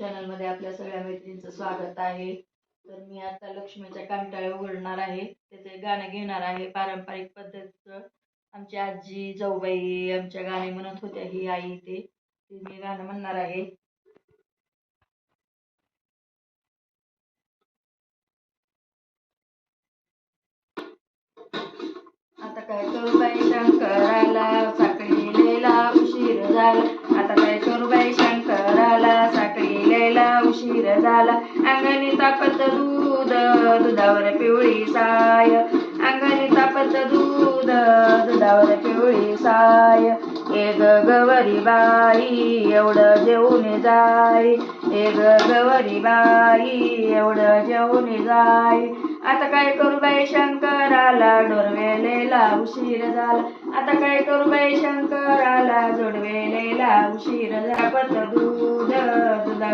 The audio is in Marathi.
चॅनलमध्ये आपल्या सगळ्या मैत्रिणींचं स्वागत आहे. तर मी आता लक्ष्मीच्या कामटाळ्या उघडणार आहे. त्याचे गाणं घेणार आहे पारंपरिक पद्धतीचं. आमची आजी जाऊबाई आमच्या गाणे म्हणत होत्या, ही आई ते मी गाणं म्हणणार आहे. आता काय करू बाई शंकराला, साखळीलेला उशीर झाला. आता काय करू बाई शंकराला, साखळीलेला उशीर झाला. अंगणी तापत दूध, दुधावर पिवळी साय. अंगणी तापत दूध, दुधावर पिवळी साय. ए गवरी बाई एवढं जेवून जाय. ए गवरी बाई एवढं जेवून जाय. आता काय करू बाई शंकराला, डोरवेलेला उशीर झाला. आता काय करू बाई शंकराला, जोडवेलेला उशीर झाला. दूध दुधा